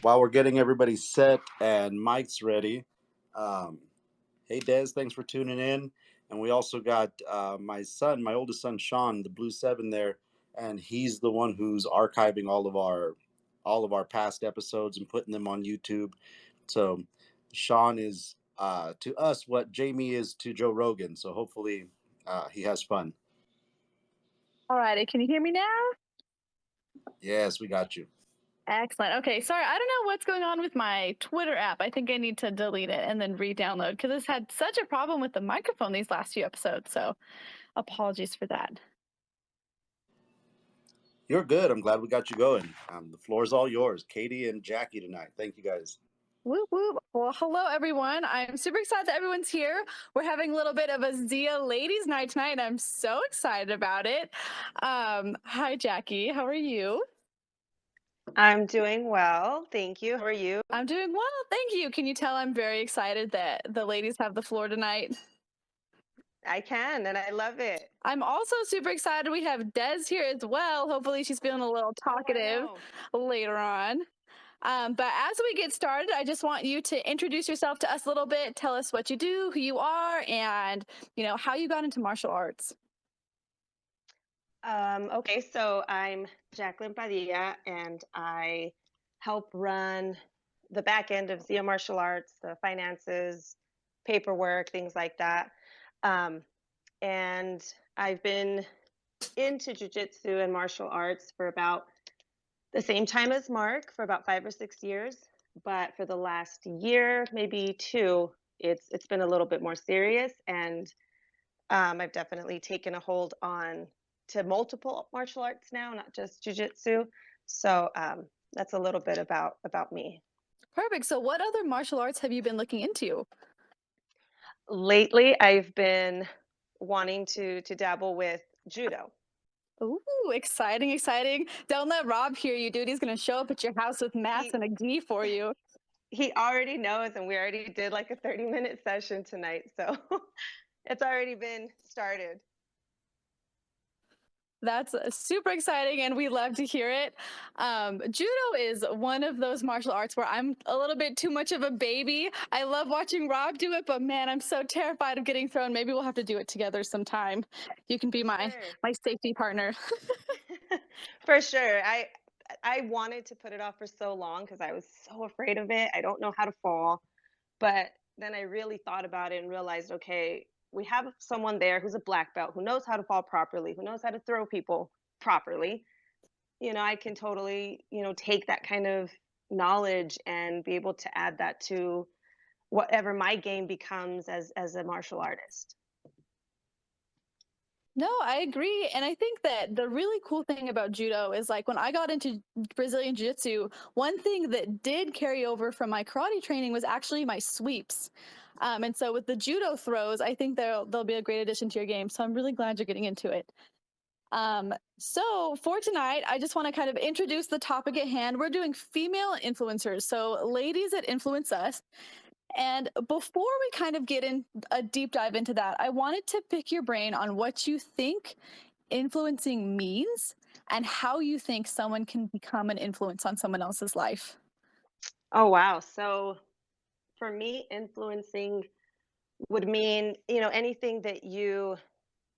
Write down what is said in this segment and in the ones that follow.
While we're getting everybody set and mics ready, um, hey Des, thanks for tuning in. And we also got my son, my oldest son, Sean, the Blue Seven there, and he's the one who's archiving all of our past episodes and putting them on YouTube. So Sean is to us what Jamie is to Joe Rogan. So hopefully he has fun. All righty, can you hear me now? Yes, we got you. Excellent. Okay, sorry, I don't know what's going on with my Twitter app. I think I need to delete it and then re-download because it's had such a problem with the microphone these last few episodes. So apologies for that. You're good. I'm glad we got you going. The floor is all yours, Katy and Jackie tonight. Thank you guys. Whoop whoop. Well, hello everyone. I'm super excited that everyone's here. We're having a little bit of a Zia ladies night tonight, and I'm so excited about it. Hi Jackie, how are you? I'm doing well, thank you. How are you? I'm doing well, thank you. Can you tell I'm very excited that the ladies have the floor tonight? I can, and I love it. I'm also super excited we have Des here as well. Hopefully she's feeling a little talkative later on. But as we get started, I just want you to introduce yourself to us a little bit. Tell us what you do, who you are, and how you got into martial arts. Okay, so I'm Jacqueline Padilla, and I help run the back end of Zia Martial Arts, the finances, paperwork, things like that. Um, and I've been into Jiu Jitsu and martial arts for about the same time as Mark, for about 5 or 6 years. But for the last year, maybe two, it's been a little bit more serious, and I've definitely taken a hold on to multiple martial arts now, not just jujitsu. So that's a little bit about me. Perfect. So, what other martial arts have you been looking into? Lately, I've been wanting to dabble with judo. Ooh, exciting, exciting. Don't let Rob hear you, dude. He's going to show up at your house with mats He and a gi for you. he already knows, and we already did like a 30-minute session tonight, so it's already been started. That's super exciting, and we love to hear it. Judo is one of those martial arts where I'm a little bit too much of a baby. I love watching Rob do it, but man, I'm so terrified of getting thrown. Maybe we'll have to do it together sometime. You can be my Sure. my safety partner. For sure. I wanted to put it off for so long because I was so afraid of it. I don't know how to fall. But then I really thought about it and realized, okay, we have someone there who's a black belt, who knows how to fall properly, who knows how to throw people properly. I can totally, take that kind of knowledge and be able to add that to whatever my game becomes as a martial artist. No, I agree. And I think that the really cool thing about judo is like when I got into Brazilian Jiu Jitsu, one thing that did carry over from my karate training was actually my sweeps. And so with the judo throws, I think they'll be a great addition to your game. So I'm really glad you're getting into it. So for tonight, I just want to kind of introduce the topic at hand. We're doing female influencers, so ladies that influence us. And before we kind of get in a deep dive into that, I wanted to pick your brain on what you think influencing means and how you think someone can become an influence on someone else's life. Oh, wow. So for me, influencing would mean, anything that you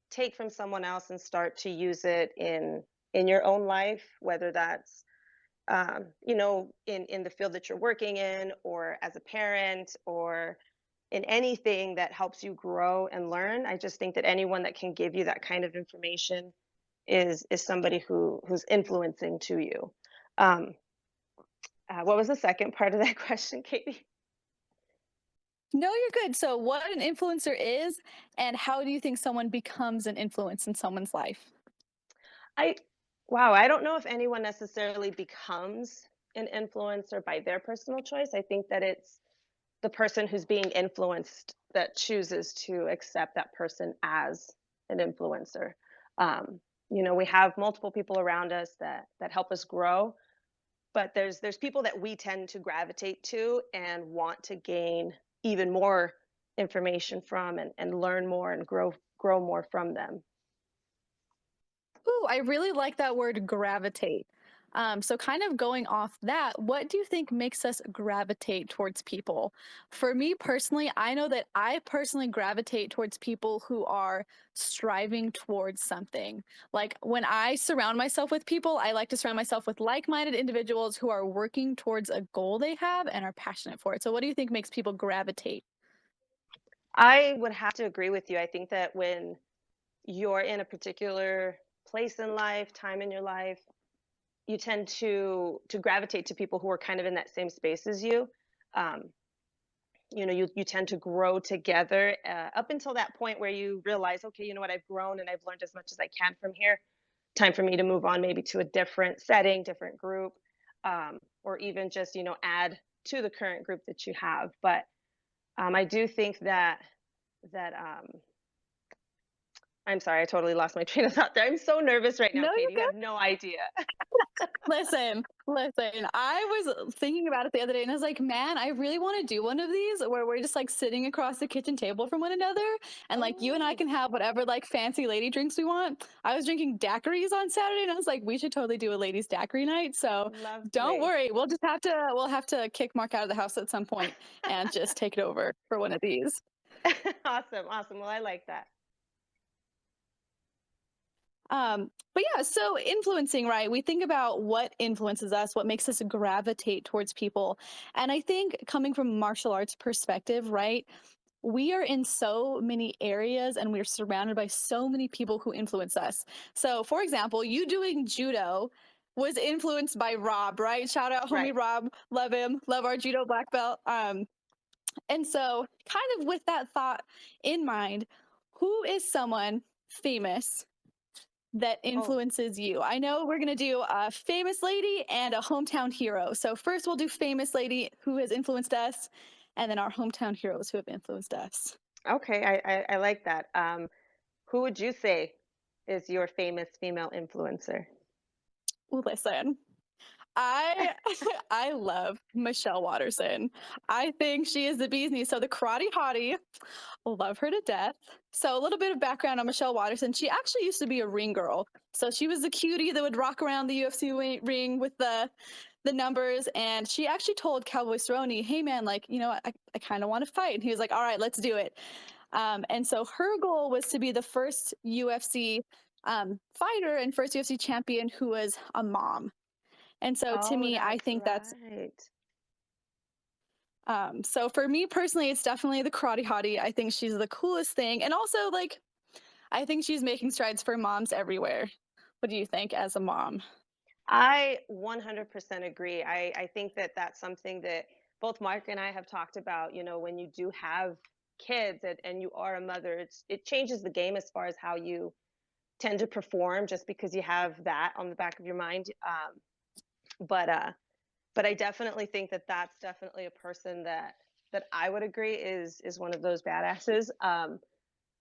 take from someone else and start to use it in your own life, whether that's in the field that you're working in, or as a parent, or in anything that helps you grow and learn. I just think that anyone that can give you that kind of information is somebody who's influencing to you. um, what was the second part of that question, Katie? No, you're good. So, what an influencer is, and how do you think someone becomes an influence in someone's life? I Wow, I don't know if anyone necessarily becomes an influencer by their personal choice. I think that it's the person who's being influenced that chooses to accept that person as an influencer. Um, we have multiple people around us that help us grow, but there's people that we tend to gravitate to and want to gain even more information from, and learn more and grow more from them. Ooh, I really like that word gravitate. So kind of going off that, what do you think makes us gravitate towards people? For me personally, I know that I personally gravitate towards people who are striving towards something. Like when I surround myself with people, I like to surround myself with like-minded individuals who are working towards a goal they have and are passionate for it. So what do you think makes people gravitate? I would have to agree with you. I think that when you're in a particular place in life, time in your life, you tend to gravitate to people who are kind of in that same space as you. Um, you tend to grow together up until that point where you realize, okay, you know what, I've grown and I've learned as much as I can from here. Time for me to move on, maybe to a different setting, different group, or even just add to the current group that you have. But I do think that I'm sorry, I totally lost my train of thought there. I'm so nervous right now, No, Katie. you're You good. have no idea. Listen. I was thinking about it the other day and I was like, man, I really want to do one of these where we're just like sitting across the kitchen table from one another and like you and I Oh, can have whatever like fancy lady drinks we want. I was drinking daiquiris on Saturday and I was like, we should totally do a ladies daiquiri night. So don't lovely. worry, we'll have to kick Mark out of the house at some point and just take it over for one of these. Awesome, awesome. Well, I like that. But yeah, so influencing, right? We think about what influences us, what makes us gravitate towards people. And I think coming from martial arts perspective, right? We are in so many areas and we're surrounded by so many people who influence us. So, for example, you doing judo was influenced by Rob, right? Shout out Right. homie Rob, love him, love our judo black belt. And so kind of with that thought in mind, who is someone famous that Oh, influences you? I know we're going to do a famous lady and a hometown hero. So first we'll do famous lady who has influenced us and then our hometown heroes who have influenced us. okay. I like that. Who would you say is your famous female influencer? Well, listen, I I love Michelle Watterson. I think she is the bee's knees. So the karate hottie, love her to death. So a little bit of background on Michelle Watterson. She actually used to be a ring girl. So she was the cutie that would rock around the UFC ring with the numbers. And she actually told Cowboy Cerrone, hey man, like, I kind of want to fight. And he was like, all right, let's do it. And so her goal was to be the first UFC fighter and first UFC champion who was a mom. And so to Oh, me, I that's think that's right. so for me personally, it's definitely the karate hottie. I think she's the coolest thing. And also like I think she's making strides for moms everywhere. What do you think as a mom? I 100% agree. I think that that's something that both Mark and I have talked about. When you do have kids and you are a mother, it changes the game as far as how you tend to perform just because you have that on the back of your mind. But I definitely think that that's definitely a person that I would agree is one of those badasses.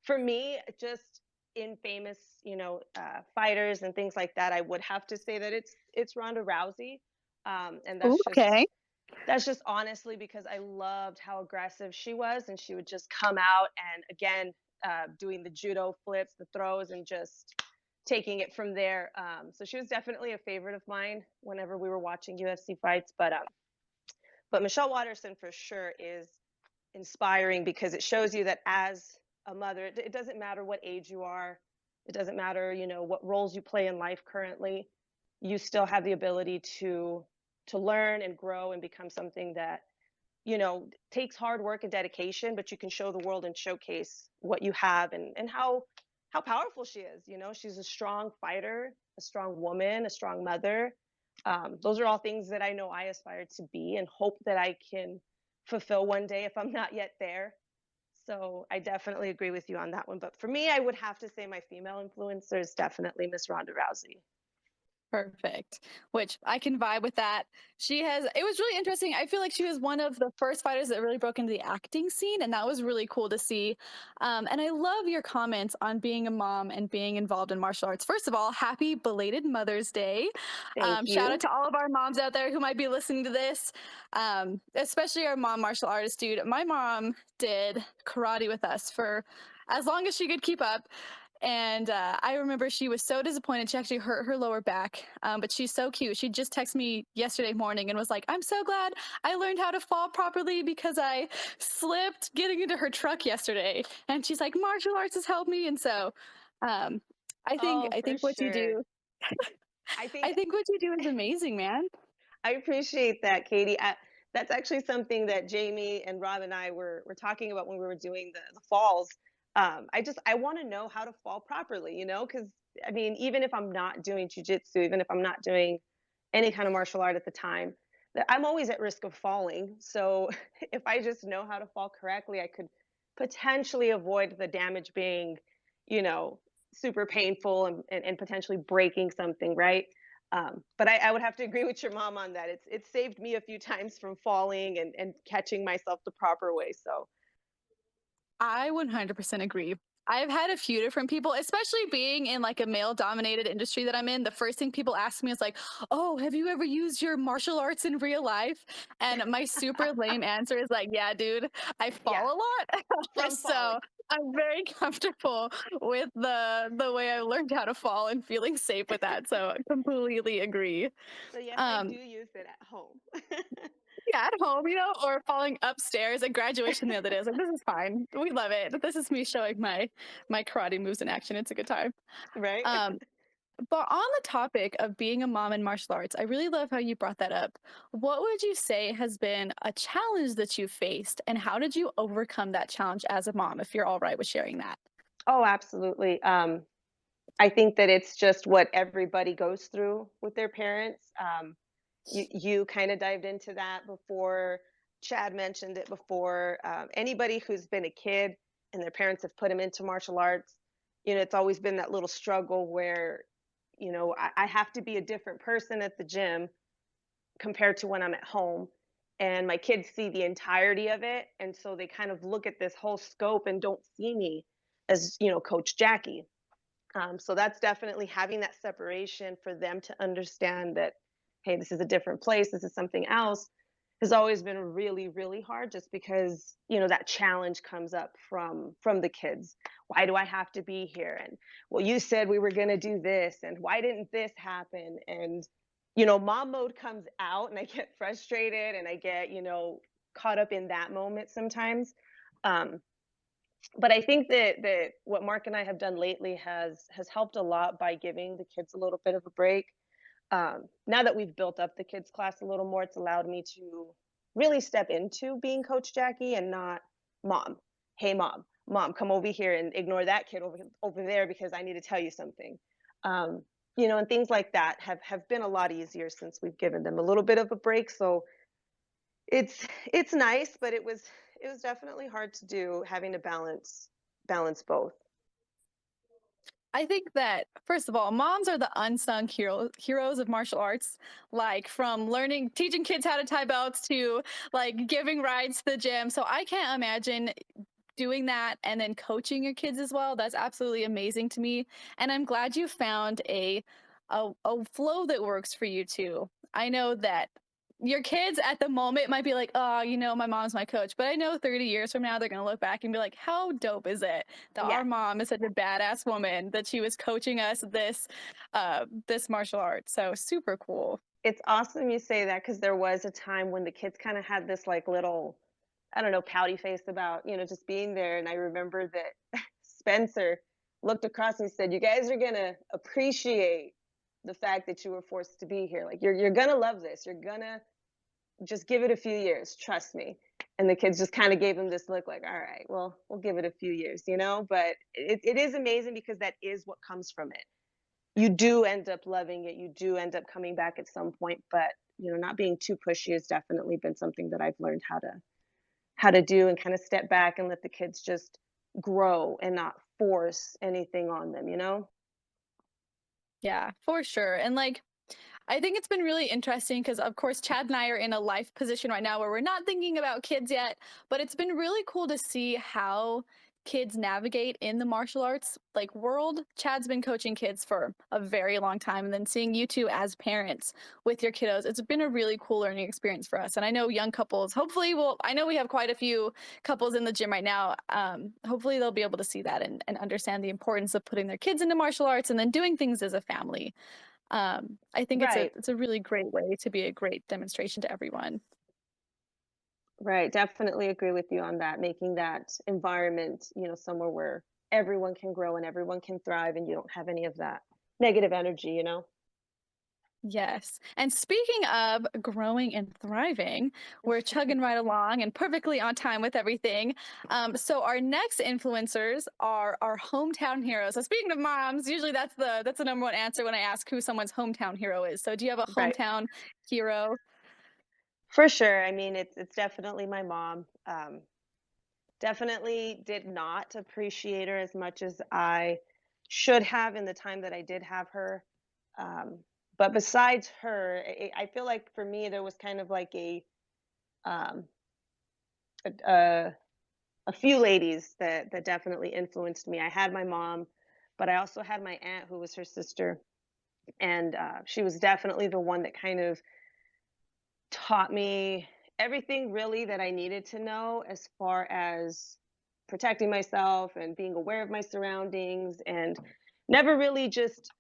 For me, just in famous, fighters and things like that, I would have to say that it's Ronda Rousey, and Ooh, okay. that's just honestly because I loved how aggressive she was, and she would just come out and again doing the judo flips, the throws, and just taking it from there. So she was definitely a favorite of mine whenever we were watching UFC fights. But Michelle Watterson for sure is inspiring because it shows you that as a mother, it doesn't matter what age you are, it doesn't matter, what roles you play in life currently, you still have the ability to learn and grow and become something that, takes hard work and dedication, but you can show the world and showcase what you have and how powerful she is. She's a strong fighter, a strong woman, a strong mother. Those are all things that I know I aspire to be and hope that I can fulfill one day if I'm not yet there. So I definitely agree with you on that one. But for me, I would have to say my female influencer is definitely Miss Ronda Rousey. Perfect. Which I can vibe with that. It was really interesting. I feel like she was one of the first fighters that really broke into the acting scene, and that was really cool to see. And I love your comments on being a mom and being involved in martial arts. First of all, happy belated Mother's Day. Thank Shout out you. to all of our moms out there who might be listening to this, especially our mom martial artist, dude. My mom did karate with us for as long as she could keep up. And I remember she was so disappointed. She actually hurt her lower back, but she's so cute. She just texted me yesterday morning and was like, I'm so glad I learned how to fall properly because I slipped getting into her truck yesterday. And she's like, martial arts has helped me. And so um, Oh, I for think what you sure. do, I I think think what you do is amazing, man. I appreciate that, Katie. That's actually something that Jamie and Rob and I were talking about when we were doing the falls. I want to know how to fall properly, because I mean, even if I'm not doing jujitsu, even if I'm not doing any kind of martial art at the time, that I'm always at risk of falling. So if I just know how to fall correctly, I could potentially avoid the damage being, you know, super painful and potentially breaking something, right? But I would have to agree with your mom on that. It's saved me a few times from falling and catching myself the proper way. So I 100% agree. I've had a few different people, especially being in like a male dominated industry that I'm in. The first thing people ask me is like, "Oh, have you ever used your martial arts in real life?" And my super lame answer is like, "Yeah, dude, I yeah, fall a lot." from falling. So I'm very comfortable with the way I learned how to fall and feeling safe with that. So I completely agree. So yes, I do Um, use it at home. yeah, at home, or falling upstairs at graduation the other day. I was like, this is fine. We love it. This is me showing my karate moves in action. It's a good time. Right? Um, but on the topic of being a mom in martial arts, I really love how you brought that up. What would you say has been a challenge that you faced, and how did you overcome that challenge as a mom, if you're all right with sharing that? Oh, absolutely. I think that it's just what everybody goes through with their parents. You kind of dived into that before. Chad mentioned it before. Anybody who's been a kid and their parents have put them into martial arts, it's always been that little struggle where, I have to be a different person at the gym compared to when I'm at home. And my kids see the entirety of it. And so they kind of look at this whole scope and don't see me as, Coach Jackie. So that's definitely having that separation for them to understand that, hey, this is a different place, this is something else, has always been really, really hard just because, that challenge comes up from the kids. Why do I have to be here? And well, you said we were gonna do this, and why didn't this happen? And mom mode comes out and I get frustrated and I get, caught up in that moment sometimes. Um, but I think that what Mark and I have done lately has helped a lot by giving the kids a little bit of a break. Now that we've built up the kids class a little more, it's allowed me to really step into being Coach Jackie and not mom. Hey mom, come over here and ignore that kid over there because I need to tell you something. Um, and things like that have been a lot easier since we've given them a little bit of a break. So it's nice, but it was definitely hard to do having to balance both. I think that, first of all, moms are the unsung heroes of martial arts. Like, from teaching kids how to tie belts to like giving rides to the gym. So I can't imagine doing that and then coaching your kids as well. That's absolutely amazing to me. And I'm glad you found a flow that works for you too. I know that your kids at the moment might be like, oh, my mom's my coach. But I know 30 years from now, they're going to look back and be like, how dope is it that our Yes. mom is such a badass woman that she was coaching us this martial art. So super cool. It's awesome you say that because there was a time when the kids kind of had this like little, I don't know, pouty face about, just being there. And I remember that Spencer looked across and said, you guys are going to appreciate the fact that you were forced to be here. Like, you're going to love this. You're going to just give it a few years. Trust me. And the kids just kind of gave him this look like, all right, well, we'll give it a few years. But it is amazing because that is what comes from it. You do end up loving it. You do end up coming back at some point, but not being too pushy has definitely been something that I've learned how to do and kind of step back and let the kids just grow and not force anything on them. Yeah, for sure. And like, I think it's been really interesting because, of course, Chad and I are in a life position right now where we're not thinking about kids yet, but it's been really cool to see how kids navigate in the martial arts like world. Chad's been coaching kids for a very long time, and then seeing you two as parents with your kiddos, it's been a really cool learning experience for us. And I know young couples, hopefully, I know we have quite a few couples in the gym right now. Hopefully they'll be able to see that and understand the importance of putting their kids into martial arts and then doing things as a family. I think Right. it's a really great way to be a great demonstration to everyone. Right. Definitely agree with you on that. Making that environment, somewhere where everyone can grow and everyone can thrive and you don't have any of that negative energy. Yes. And speaking of growing and thriving, we're chugging right along and perfectly on time with everything. So our next influencers are our hometown heroes. So speaking of moms, usually that's the number one answer when I ask who someone's hometown hero is. So do you have a Right. hometown hero? For sure. I mean, it's definitely my mom. Definitely did not appreciate her as much as I should have in the time that I did have her. Um, but besides her, I feel like for me there was kind of like um, a a few ladies that definitely influenced me. I had my mom, but I also had my aunt who was her sister, and she was definitely the one that kind of taught me everything really that I needed to know as far as protecting myself and being aware of my surroundings and never really just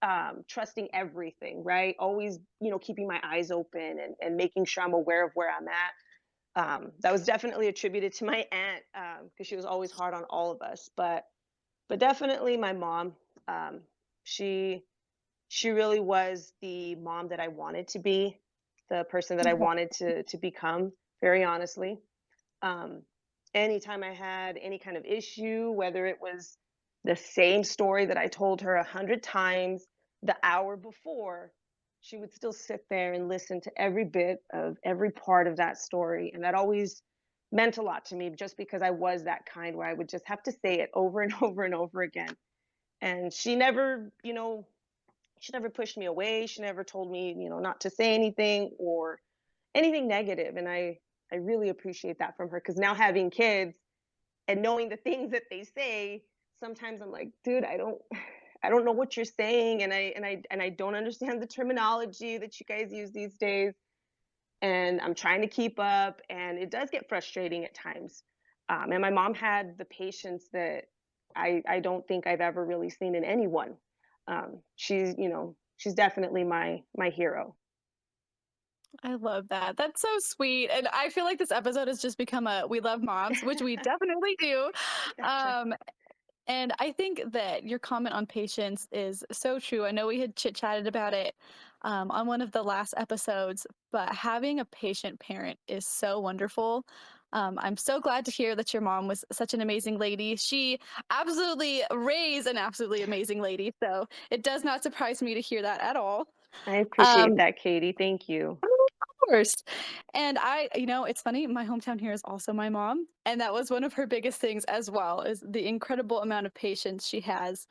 trusting everything, right? Always, keeping my eyes open and making sure I'm aware of where I'm at. That was definitely attributed to my aunt because she was always hard on all of us, but definitely my mom. Um, she she really was the mom that I wanted to be, the person that I wanted to become, very honestly. Um, Anytime I had any kind of issue, whether it was the same story that I told her 100 times the hour before, she would still sit there and listen to every bit of every part of that story. And that always meant a lot to me just because I was that kind where I would just have to say it over and over and over again. And she never pushed me away. She never told me, not to say anything or anything negative. And I really appreciate that from her because now having kids and knowing the things that they say, sometimes I'm like, dude, I don't know what you're saying, and I don't understand the terminology that you guys use these days. And I'm trying to keep up, and it does get frustrating at times. And my mom had the patience that I don't think I've ever really seen in anyone. She's definitely my hero. I love that. That's so sweet. And I feel like this episode has just become a we love moms, which we definitely do. Gotcha. Um, And I think that your comment on patience is so true. I know we had chit chatted about it on one of the last episodes, but having a patient parent is so wonderful. I'm so glad to hear that your mom was such an amazing lady. She absolutely raised an absolutely amazing lady. So it does not surprise me to hear that at all. I appreciate Um, that, Katie. Thank you. course. And it's funny, my hometown here is also my mom. And that was one of her biggest things as well, is the incredible amount of patience she has.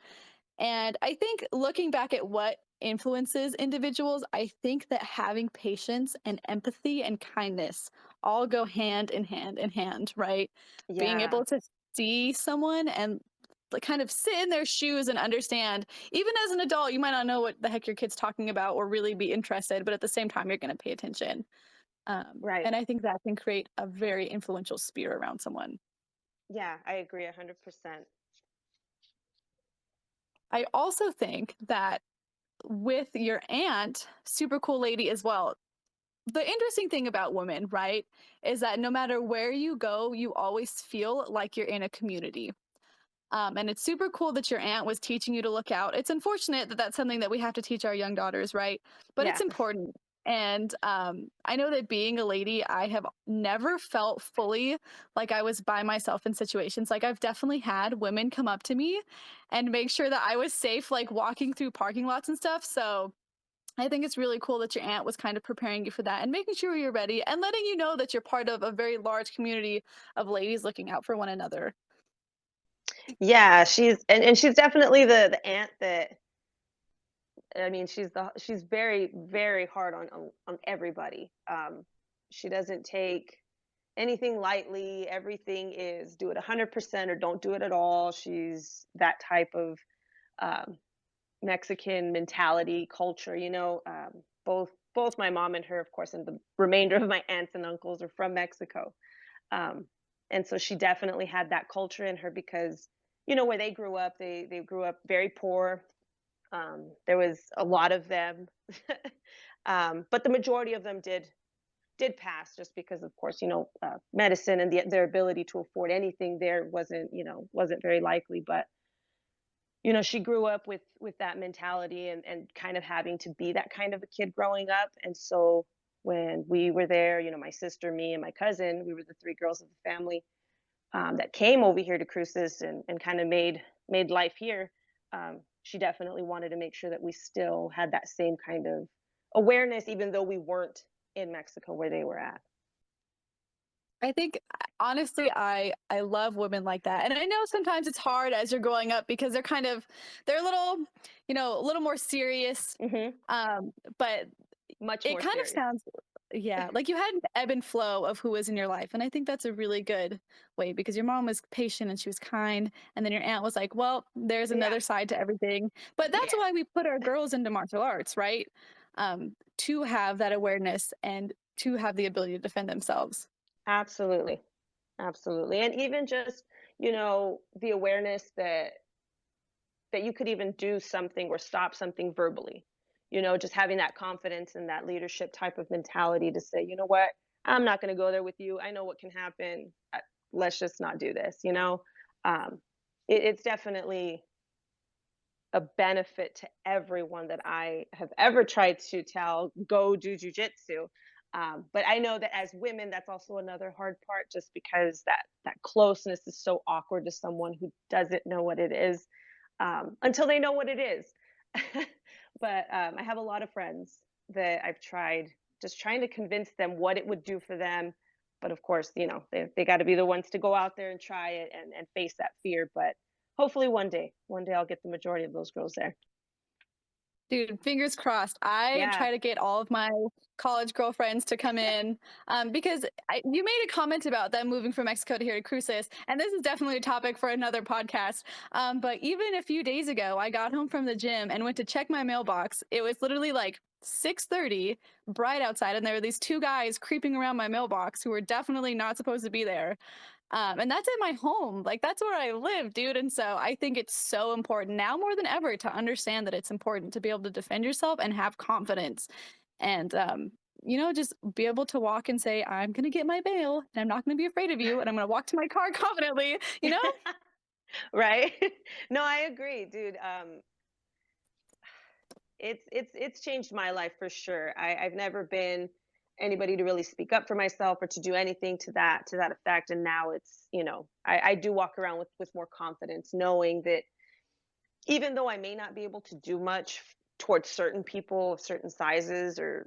And I think looking back at what influences individuals, I think that having patience and empathy and kindness all go hand in hand in hand, right? Being Yeah. able to see someone and kind of sit in their shoes and understand, even as an adult, you might not know what the heck your kid's talking about or really be interested, but at the same time, you're going to pay attention. Right. And I think that can create a very influential sphere around someone. Yeah, I agree 100%. I also think that with your aunt, super cool lady as well. The interesting thing about women, right, is that no matter where you go, you always feel like you're in a community. And it's super cool that your aunt was teaching you to look out. It's unfortunate that that's something that we have to teach our young daughters, right? But it's Yeah. important. And I know that being a lady, I have never felt fully like I was by myself in situations. Like I've definitely had women come up to me and make sure that I was safe, like walking through parking lots and stuff. So I think it's really cool that your aunt was kind of preparing you for that and making sure you're ready and letting you know that you're part of a very large community of ladies looking out for one another. Yeah, and she's definitely the aunt that, I mean, she's very, very hard on everybody. She doesn't take anything lightly. Everything is do it 100% or don't do it at all. She's that type of um, Mexican mentality, culture. Both my mom and her, of course, and the remainder of my aunts and uncles are from Mexico. Um, and so she definitely had that culture in her because, where they grew up, they grew up very poor. There was a lot of them, but the majority of them did pass just because, of course, medicine and their ability to afford anything there wasn't very likely. But she grew up with that mentality and kind of having to be that kind of a kid growing up. And so when we were there, my sister, me, and my cousin, we were the three girls of the family that came over here to Cruces and kind of made life here. She definitely wanted to make sure that we still had that same kind of awareness, even though we weren't in Mexico where they were at. I think honestly, I love women like that, and I know sometimes it's hard as you're growing up because they're a little, a little more serious. But Much it more kind of serious. sounds, yeah, like you had an ebb and flow of who was in your life, and I think that's a really good way because your mom was patient and she was kind, and then your aunt was like, well, there's Yeah. another side to everything. But that's Yeah. why we put our girls into martial arts, right? To have that awareness and to have the ability to defend themselves. Absolutely. Absolutely. And even just, the awareness that you could even do something or stop something verbally. Just having that confidence and that leadership type of mentality to say, you know what, I'm not going to go there with you. I know what can happen. Let's just not do this. It's definitely a benefit to everyone that I have ever tried to tell, go do jujitsu. But I know that as women, that's also another hard part, just because that closeness is so awkward to someone who doesn't know what it is until they know what it is. But I have a lot of friends that I've tried just trying to convince them what it would do for them. But of course, they got to be the ones to go out there and try it and face that fear. But hopefully one day I'll get the majority of those girls there. Dude, fingers crossed. I Yeah. try to get all of my college girlfriends to come in because you made a comment about them moving from Mexico to here to Cruces, and this is definitely a topic for another podcast. But even a few days ago, I got home from the gym and went to check my mailbox. It was literally like 6:30, bright outside, and there were these two guys creeping around my mailbox who were definitely not supposed to be there. And that's at my home. Like, that's where I live, dude. And so I think it's so important now more than ever to understand that it's important to be able to defend yourself and have confidence. And, just be able to walk and say, I'm going to get my bail and I'm not going to be afraid of you. And I'm going to walk to my car confidently, Right. No, I agree, dude. It's changed my life for sure. I've never been anybody to really speak up for myself or to do anything to that effect. And now it's, I do walk around with more confidence, knowing that even though I may not be able to do much towards certain people of certain sizes, or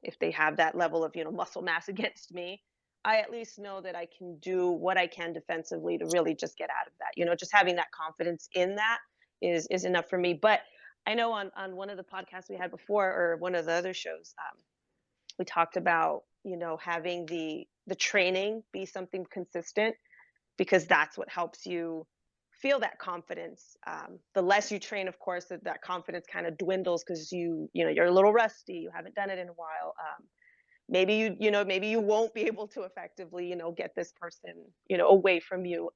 if they have that level of muscle mass against me, I at least know that I can do what I can defensively to really just get out of that. Just having that confidence in that is enough for me. But I know on one of the podcasts we had before, or one of the other shows, we talked about having the training be something consistent, because that's what helps you feel that confidence. The less you train, of course, that confidence kind of dwindles because you're a little rusty, you haven't done it in a while. Maybe maybe you won't be able to effectively get this person away from you.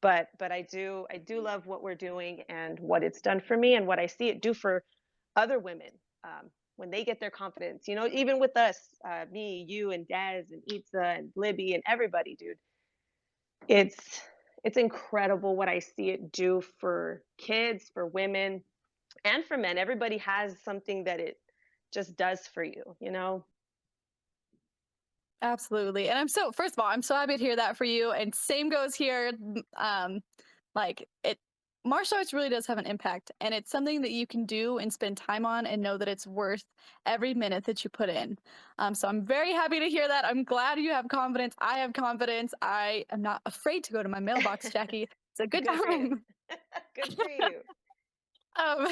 But I do love what we're doing and what it's done for me and what I see it do for other women. When they get their confidence, even with us, me, you, and Des, and Itza, and Libby, and everybody, dude, it's it's incredible what I see it do for kids, for women, and for men. Everybody has something that it just does for you. Absolutely. And first of all, I'm so happy to hear that for you. And same goes here. Like martial arts really does have an impact, and it's something that you can do and spend time on and know that it's worth every minute that you put in. So I'm very happy to hear that. I'm glad you have confidence. I have confidence. I am not afraid to go to my mailbox, Jackie. It's a good Good for you. time. Good for you. Um,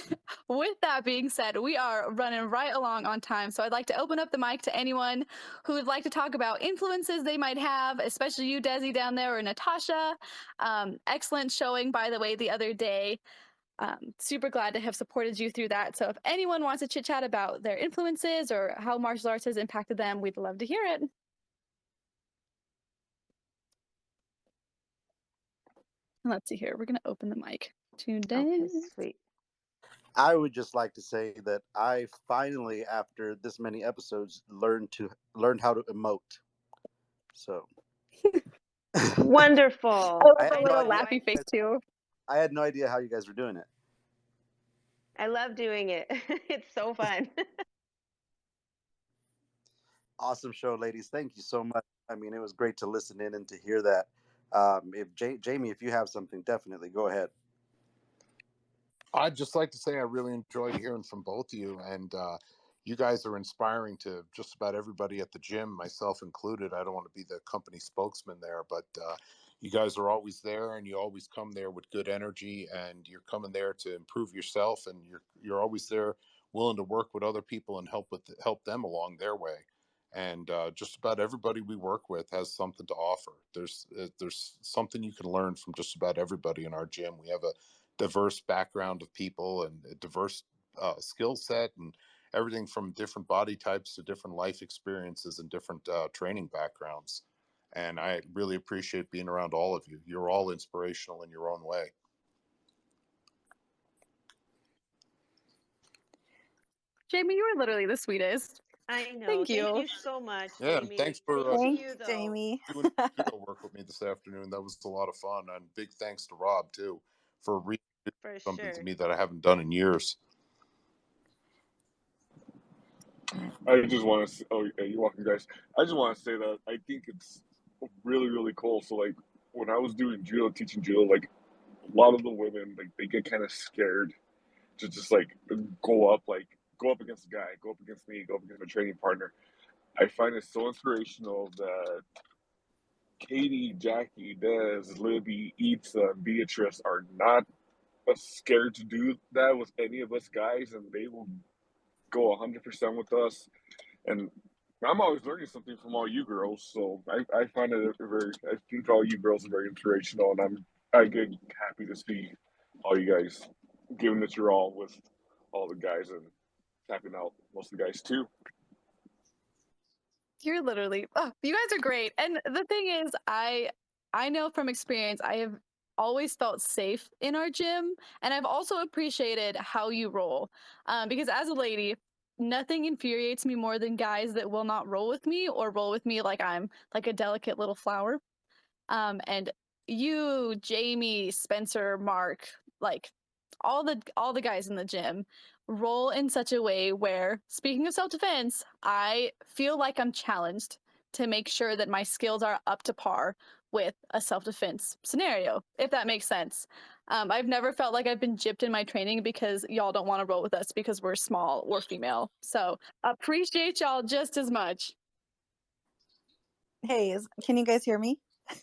with that being said, we are running right along on time. So I'd like to open up the mic to anyone who would like to talk about influences they might have, especially you, Desi, down there, or Natasha. Excellent showing, by the way, the other day. Super glad to have supported you through that. So if anyone wants to chit chat about their influences or how martial arts has impacted them, we'd love to hear it. Let's see here. We're going to open the mic to Des. Okay, sweet. I would just like to say that I finally, after this many episodes, learned how to emote. So Wonderful. I I love had a no little idea. laughy face too. I had no idea how you guys were doing it. I love doing it. It's so fun. Awesome show, ladies. Thank you so much. I mean, it was great to listen in and to hear that. If Jamie, if you have something, definitely go ahead. I'd just like to say I really enjoyed hearing from both of you, and you guys are inspiring to just about everybody at the gym, myself included. I don't want to be the company spokesman there, but you guys are always there, and you always come there with good energy, and you're coming there to improve yourself, and you're always there, willing to work with other people and help them along their way. And just about everybody we work with has something to offer. There's something you can learn from just about everybody in our gym. We have a diverse background of people and a diverse skill set, and everything from different body types to different life experiences and different training backgrounds. And I really appreciate being around all of you. You're all inspirational in your own way. Jamie, you are literally the sweetest. I know. Thank Thank you. you so much, Yeah, and Jamie. thanks for Same to Thanks, you, though. Jamie. doing judo work with me this afternoon. That was a lot of fun. And big thanks to Rob, too, for For something to sure. me that I haven't done in years. I just want to. Oh, yeah, you're welcome, guys. I just want to say that I think it's really, really cool. So, like, when I was doing judo, teaching judo, like, a lot of the women, like, they get kind of scared to just like go up against a guy, go up against me, go up against my training partner. I find it so inspirational that Katy, Jackie, Des, Libby, Itza, and Beatrice are not scared to do that with any of us guys, and they will go 100% with us. And I'm always learning something from all you girls, so I find it I think all you girls are very inspirational, and I get happy to see all you guys giving it your all with all the guys and tapping out most of the guys too. You're literally, oh, you guys are great. And the thing is, I know from experience, I have always felt safe in our gym, and I've also appreciated how you roll. Because as a lady, nothing infuriates me more than guys that will not roll with me or roll with me like I'm like a delicate little flower. And you, Jamie, Spencer, Mark, like all the guys in the gym roll in such a way where, speaking of self-defense, I feel like I'm challenged to make sure that my skills are up to par with a self-defense scenario, if that makes sense. I've never felt like I've been gypped in my training because y'all don't want to roll with us because we're small or female. So appreciate y'all just as much. Hey, can you guys hear me?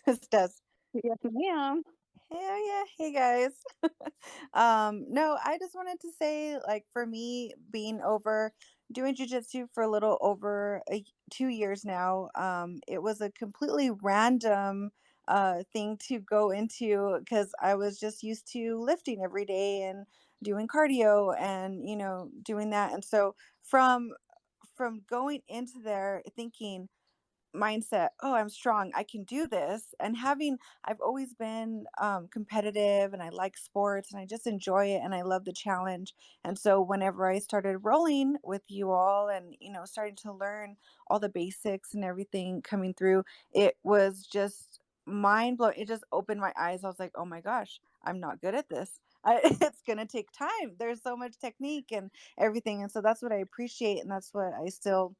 This does. Yes, ma'am. Hell yeah. Hey guys. No, I just wanted to say, like, for me, being over doing jujitsu for a little over 2 years now, it was a completely random thing to go into because I was just used to lifting every day and doing cardio and, doing that. And so from going into there thinking mindset, oh, I'm strong, I can do this, and I've always been competitive, and I like sports, and I just enjoy it, and I love the challenge. And so whenever I started rolling with you all and starting to learn all the basics and everything coming through, it was just mind blowing. It just opened my eyes. I was like, oh my gosh, I'm not good at this. It's gonna take time. There's so much technique and everything. And so that's what I appreciate, and that's what I still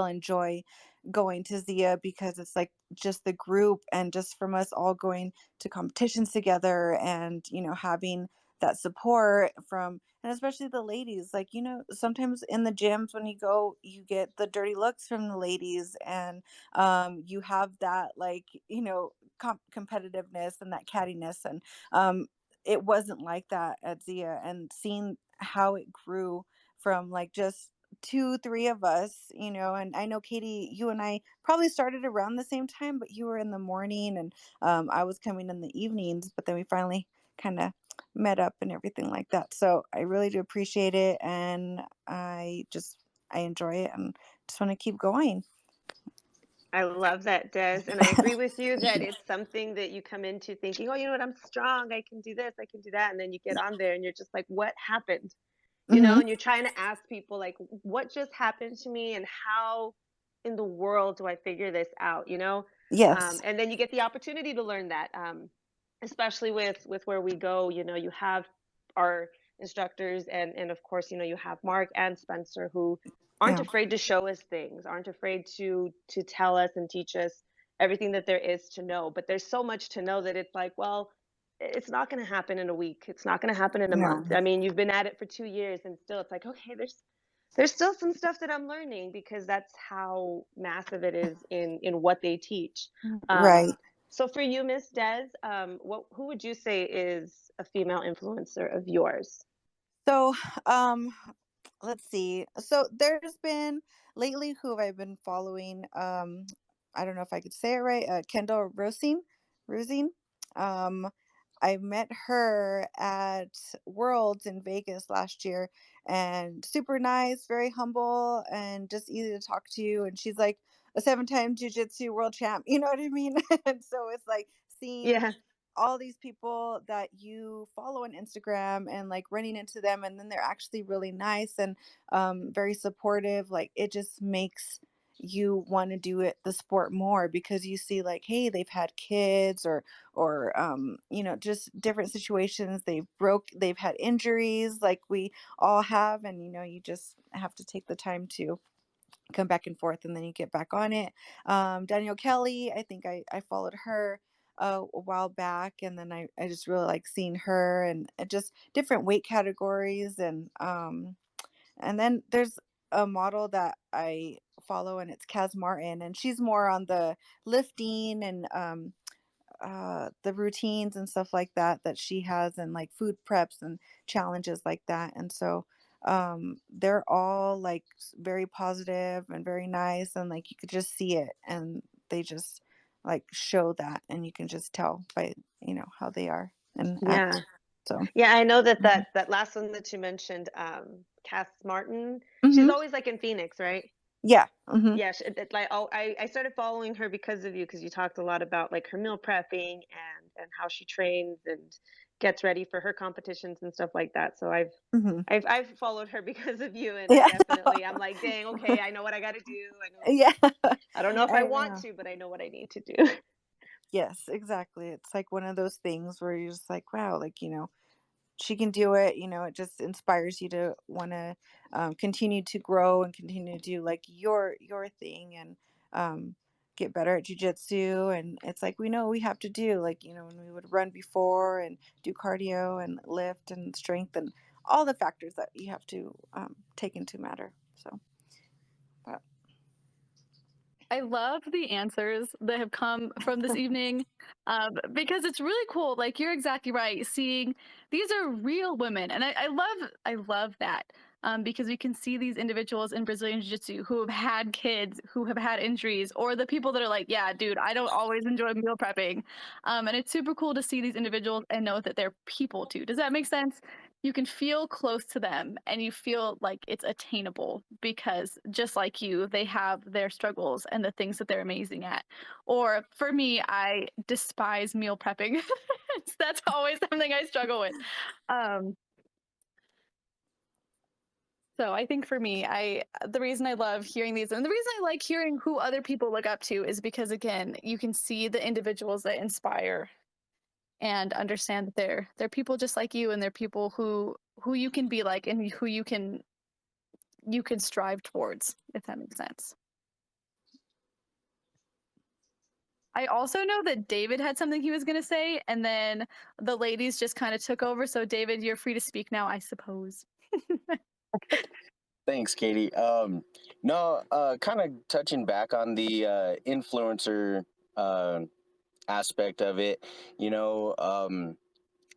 enjoy going to Zia, because it's like just the group and just from us all going to competitions together and, having that support from, and especially the ladies, like, sometimes in the gyms when you go, you get the dirty looks from the ladies, and you have that, like, competitiveness and that cattiness. And it wasn't like that at Zia, and seeing how it grew from like just two, three of us, you know. And I know, Katy, you and I probably started around the same time, but you were in the morning and I was coming in the evenings, but then we finally kind of met up and everything like that. So I really do appreciate it, and I enjoy it and just want to keep going. I love that, Des. And I agree with you that it's something that you come into thinking, oh, you know what, I'm strong. I can do this. I can do that. And then you get on there and you're just like, what happened? You know, Hmm. and you're trying to ask people, like, what just happened to me and how in the world do I figure this out? You know? Yes. And then you get the opportunity to learn that, especially with where we go. You know, you have our instructors, and of course, you know, you have Mark and Spencer, who aren't Yeah. afraid to show us things, aren't afraid to tell us and teach us everything that there is to know. But there's so much to know that it's like, well, it's not going to happen in a week. It's not going to happen in a No. month. I mean, you've been at it for 2 years, and still it's like, okay, there's still some stuff that I'm learning, because that's how massive it is in what they teach. Um, Right. so for you, Miss Des, who would you say is a female influencer of yours? So, let's see. So there's been lately who have I been following. I don't know if I could say it right. Kendall Rosine. Um, I met her at Worlds in Vegas last year, and super nice, very humble, and just easy to talk to. And she's like a 7-time jiu-jitsu world champ. You know what I mean? And so it's like seeing Yeah, all these people that you follow on Instagram and like running into them, and then they're actually really nice and very supportive. Like, it just makes you want to do it the sport more, because you see like, hey, they've had kids, or you know, just different situations. They've had injuries like we all have, and you know, you just have to take the time to come back and forth, and then you get back on it. Danielle Kelly, I think I followed her a while back, and then I just really like seeing her, and just different weight categories. And then there's a model that I follow, and it's Kaz Martin, and she's more on the lifting and the routines and stuff like that she has, and like food preps and challenges like that. And so they're all like very positive and very nice, and like you could just see it, and they just like show that, and you can just tell by, you know, how they are and yeah, act. So yeah. I know that mhm. that last one that you mentioned, Cass Martin. She's Mhm. always like in Phoenix, right? Yeah. Mhm. Yeah, it's like, oh, I started following her because of you, because you talked a lot about like her meal prepping and how she trains and gets ready for her competitions and stuff like that. So Mhm. I've followed her because of you, and I Yeah. definitely, I'm like, dang, okay, I know what I got to do. Yeah. I don't know if I I want know. to, but I know what I need to do. Yes, exactly. It's like one of those things where you're just like, wow, like, you know, she can do it. You know, it just inspires you to want to continue to grow and continue to do like your thing, and get better at jujitsu. And it's like, we know we have to do, like, you know, when we would run before and do cardio and lift and strength and all the factors that you have to take into matter. So, but I love the answers that have come from this evening, because it's really cool. Like, you're exactly right. Seeing these are real women, and I love that, because we can see these individuals in Brazilian Jiu-Jitsu who have had kids, who have had injuries, or the people that are like, yeah, dude, I don't always enjoy meal prepping, and it's super cool to see these individuals and know that they're people too. Does that make sense? You can feel close to them, and you feel like it's attainable, because just like you, they have their struggles and the things that they're amazing at. Or for me, I despise meal prepping. That's always something I struggle with. Um, so I think for me, the reason I love hearing these, and the reason I like hearing who other people look up to, is because, again, you can see the individuals that inspire, and understand that they're people just like you, and they're people who you can be like, and who you can strive towards, if that makes sense. I also know that David had something he was going to say, and then the ladies just kind of took over. So, David, you're free to speak now, I suppose. Thanks, Katy. No, kind of touching back on the influencer uh, aspect of it. You know,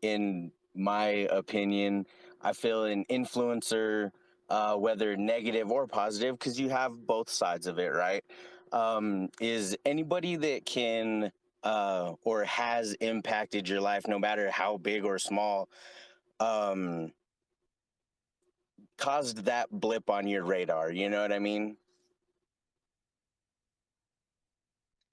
in my opinion, I feel an influencer, whether negative or positive, because you have both sides of it, right? Is anybody that can or has impacted your life, no matter how big or small, um, caused that blip on your radar. You know what I mean?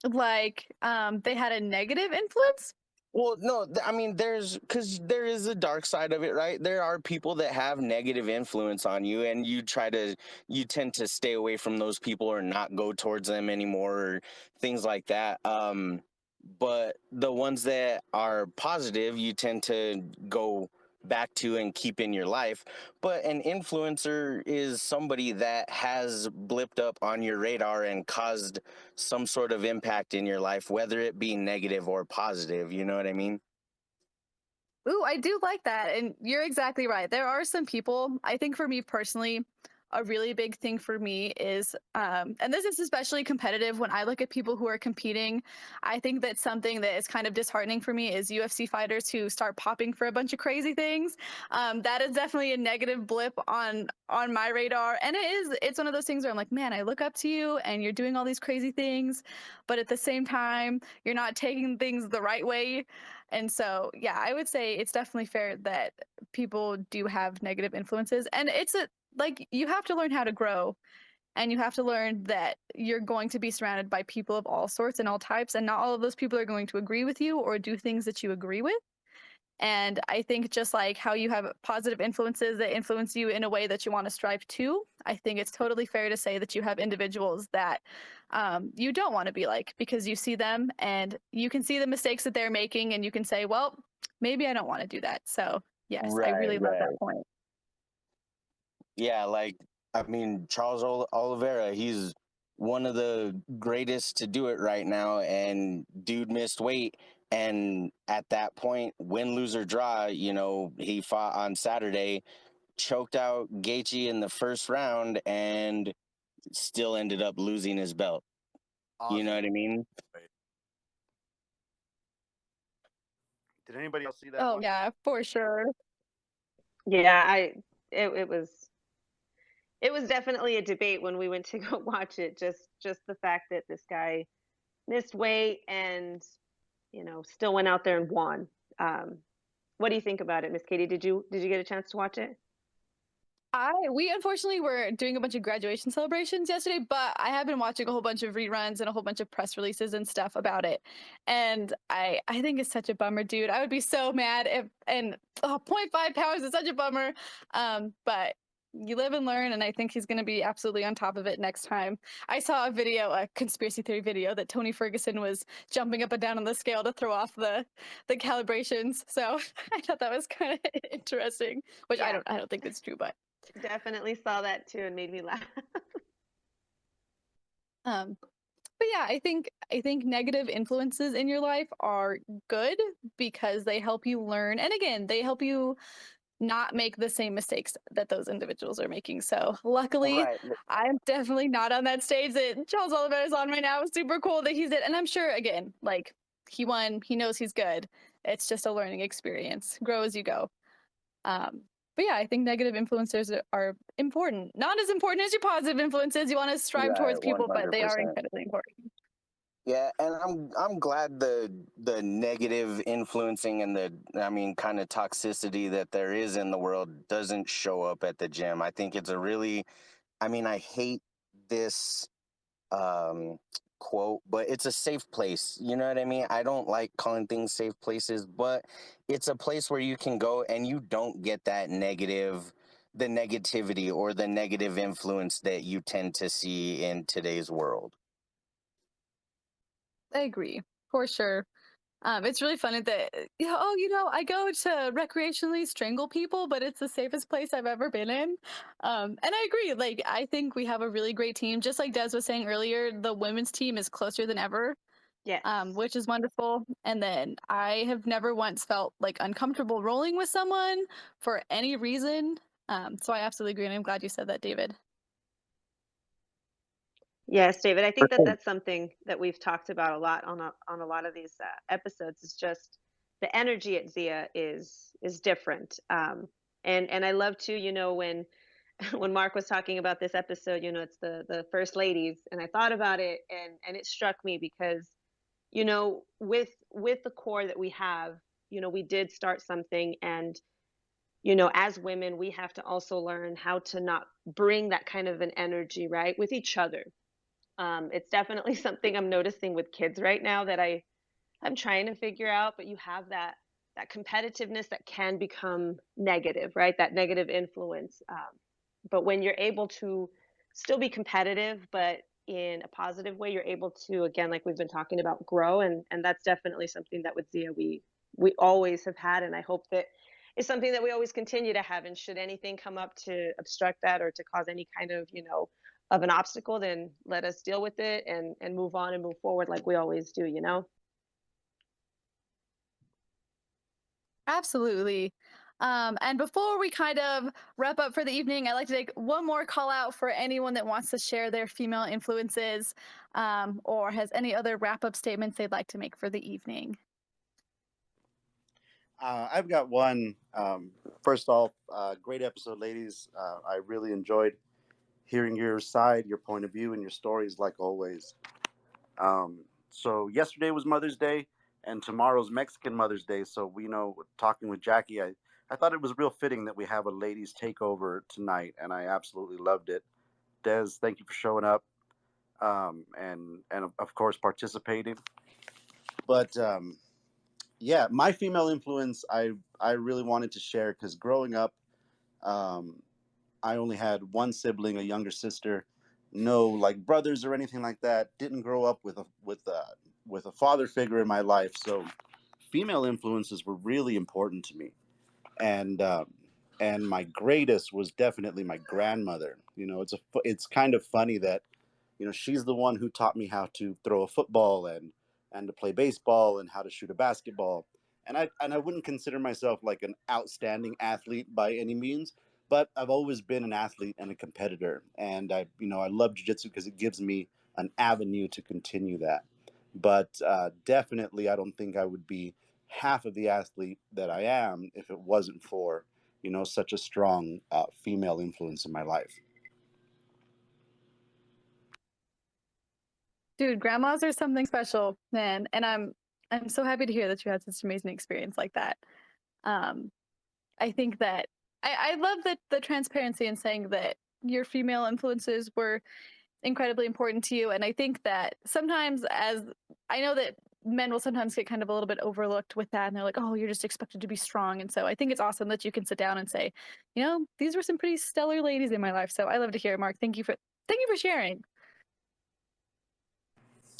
Like, they had a negative influence? Well, no, I mean, because there is a dark side of it, right? There are people that have negative influence on you, and you tend to stay away from those people or not go towards them anymore, or things like that. But the ones that are positive, you tend to go back to and keep in your life. But an influencer is somebody that has blipped up on your radar and caused some sort of impact in your life, whether it be negative or positive. You know what I mean? Ooh, I do like that. And you're exactly right. There are some people, I think for me personally, a really big thing for me is, and this is especially competitive when I look at people who are competing. I think that something that is kind of disheartening for me is UFC fighters who start popping for a bunch of crazy things. That is definitely a negative blip on my radar. And it's one of those things where I'm like, man, I look up to you and you're doing all these crazy things, but at the same time, you're not taking things the right way. And so, yeah, I would say it's definitely fair that people do have negative influences. And like, you have to learn how to grow, and you have to learn that you're going to be surrounded by people of all sorts and all types, and not all of those people are going to agree with you or do things that you agree with. And I think just like how you have positive influences that influence you in a way that you want to strive to, I think it's totally fair to say that you have individuals that you don't want to be like, because you see them and you can see the mistakes that they're making, and you can say, well, maybe I don't want to do that. So yes, I Right, really love right. that point. Yeah, like, I mean, Charles Oliveira, he's one of the greatest to do it right now, and dude missed weight. And at that point, win, lose, or draw, he fought on Saturday, choked out Gaethje in the first round, and still ended up losing his belt. You know Awesome. what I mean? Did anybody else see that Oh one? yeah, for sure. Yeah, it was definitely a debate when we went to go watch it. Just the fact that this guy missed weight and still went out there and won. What do you think about it, Miss Katy? Did you get a chance to watch it? We unfortunately were doing a bunch of graduation celebrations yesterday, but I have been watching a whole bunch of reruns and a whole bunch of press releases and stuff about it. And I think it's such a bummer, dude. I would be so mad if, and 0.5 pounds is such a bummer. But you live and learn, and I think he's going to be absolutely on top of it next time. I saw a conspiracy theory video, that Tony Ferguson was jumping up and down on the scale to throw off the calibrations. So I thought that was kind of interesting, which Yeah. I don't think that's true, but. Definitely saw that too and made me laugh. But yeah, I think negative influences in your life are good because they help you learn, and again, they help you not make the same mistakes that those individuals are making. So luckily, Right. I'm definitely not on that stage that Charles Oliveira is on right now. It's super cool that he's it, and I'm sure again, like, he won, he knows he's good. It's just a learning experience. Grow as you go. But yeah, I think negative influencers are important. Not as important as your positive influences. You want to strive Right, towards people, but they are 100%. incredibly important. Yeah, and I'm glad the negative influencing and kind of toxicity that there is in the world doesn't show up at the gym. I think it's I hate this um quote, but it's a safe place. You know what I mean? I don't like calling things safe places, but it's a place where you can go and you don't get the negativity or the negative influence that you tend to see in today's world. I agree, for sure. It's really funny that, I go to recreationally strangle people, but it's the safest place I've ever been in. And I agree. Like, I think we have a really great team. Just like Des was saying earlier, the women's team is closer than ever, Yes. which is wonderful. And then I have never once felt like uncomfortable rolling with someone for any reason. So I absolutely agree, and I'm glad you said that, David. Yes, David. I think that that's something that we've talked about a lot on a lot of these episodes. Is just the energy at Zia is different. And I love too, when when Mark was talking about this episode, it's the first ladies, and I thought about it, and it struck me because, with the core that we have, we did start something, and as women, we have to also learn how to not bring that kind of an energy, right, with each other. It's definitely something I'm noticing with kids right now that I'm trying to figure out, but you have that competitiveness that can become negative, right? That negative influence. But when you're able to still be competitive, but in a positive way, you're able to, again, like we've been talking about, grow. And that's definitely something that with Zia we always have had, and I hope that is something that we always continue to have. And should anything come up to obstruct that or to cause any kind of, of an obstacle, then let us deal with it and move on and move forward like we always do. Absolutely. And before we kind of wrap up for the evening, I'd like to take one more call out for anyone that wants to share their female influences, or has any other wrap up statements they'd like to make for the evening. I've got one. First off, great episode, ladies. I really enjoyed hearing your side, your point of view, and your stories, like always. So yesterday was Mother's Day, and tomorrow's Mexican Mother's Day. So talking with Jackie, I thought it was real fitting that we have a ladies takeover tonight, and I absolutely loved it. Des, thank you for showing up, and of course participating. But yeah, my female influence, I really wanted to share because growing up, um, I only had one sibling, a younger sister, no like brothers or anything like that. Didn't grow up with a father figure in my life, so female influences were really important to me. And my greatest was definitely my grandmother. It's kind of funny that she's the one who taught me how to throw a football and to play baseball and how to shoot a basketball. And I wouldn't consider myself like an outstanding athlete by any means, but I've always been an athlete and a competitor. And I love jiu-jitsu because it gives me an avenue to continue that. But definitely, I don't think I would be half of the athlete that I am if it wasn't for such a strong female influence in my life. Dude, grandmas are something special, man. And I'm so happy to hear that you had such an amazing experience like that. I think that I love the transparency in saying that your female influences were incredibly important to you. And I think that sometimes, as I know that men will sometimes get kind of a little bit overlooked with that, and they're like, oh, you're just expected to be strong. And so I think it's awesome that you can sit down and say, these were some pretty stellar ladies in my life. So I love to hear it, Mark. Thank you for sharing.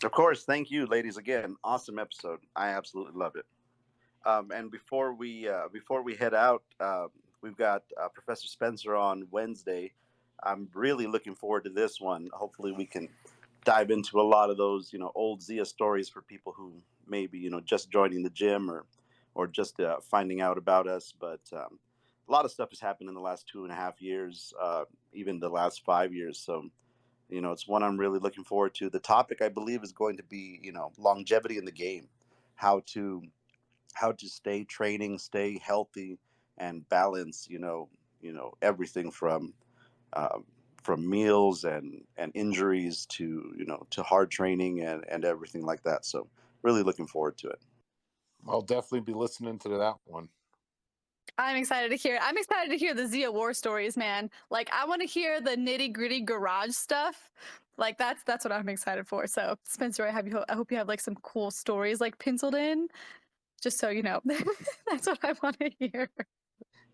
Of course, thank you, ladies. Again, awesome episode. I absolutely loved it. And before we head out, we've got Professor Spencer on Wednesday. I'm really looking forward to this one. Hopefully, we can dive into a lot of those old Zia stories for people who maybe just joining the gym or just finding out about us. But a lot of stuff has happened in the last 2.5 years, even the last 5 years. So it's one I'm really looking forward to. The topic, I believe, is going to be longevity in the game, how to stay training, stay healthy, and balance. Everything from meals and injuries to hard training and everything like that. So really looking forward to it. I'll definitely be listening to that one. I'm excited to hear it. I'm excited to hear the Zia war stories, man. Like, I want to hear the nitty gritty garage stuff. Like, that's what I'm excited for. So, Spencer, I hope you have like some cool stories like penciled in, just so you know. That's what I want to hear.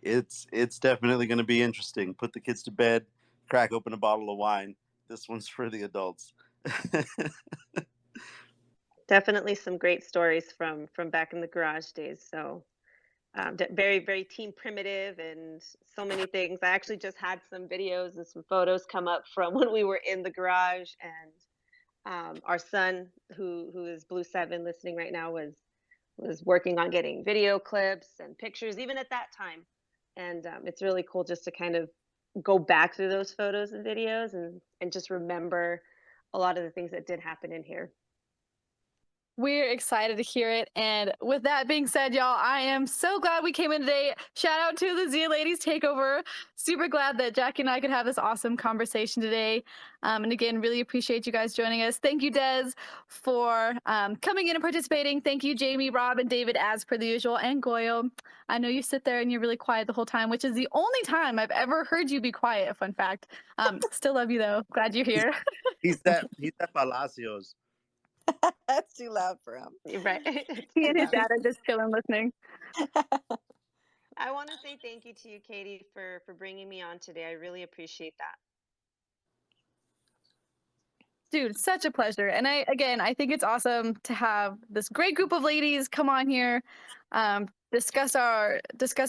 It's definitely going to be interesting. Put the kids to bed, crack open a bottle of wine. This one's for the adults. Definitely some great stories from back in the garage days. So very, very team primitive and so many things. I actually just had some videos and some photos come up from when we were in the garage, and our son, who is Blue 7 listening right now, was working on getting video clips and pictures even at that time. And it's really cool just to kind of go back through those photos and videos and just remember a lot of the things that did happen in here. We're excited to hear it. And with that being said, y'all, I am so glad we came in today. Shout out to the Zia Ladies Takeover. Super glad that Jackie and I could have this awesome conversation today. And again, really appreciate you guys joining us. Thank you, Des, for coming in and participating. Thank you, Jamie, Rob, and David, as per the usual. And Goyo, I know you sit there and you're really quiet the whole time, which is the only time I've ever heard you be quiet, fun fact. Still love you, though. Glad you're here. He's that Palacios. That's too loud for him. Right. It's He too and his loud. dad are just chilling, listening. I want to say thank you to you, Katy, for bringing me on today. I really appreciate that. Dude, such a pleasure. And I think it's awesome to have this great group of ladies come on here, discuss our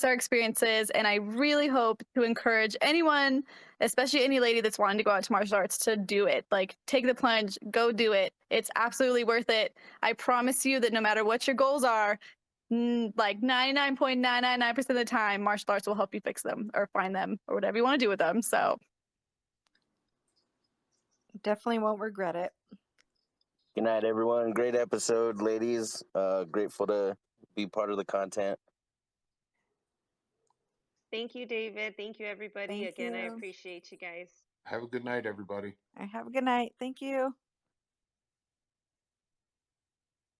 experiences. And I really hope to encourage anyone, especially any lady that's wanting to go out to martial arts, to do it. Like, take the plunge, go do it. It's absolutely worth it. I promise you that no matter what your goals are, like 99.999% of the time, martial arts will help you fix them or find them or whatever you want to do with them. So Definitely won't regret it. Good night, everyone. Great episode, ladies. Grateful to be part of the content. Thank you, David. Thank you, everybody. Thank Again, I you. appreciate you guys. Have a good night, everybody. Have a good night. Thank you.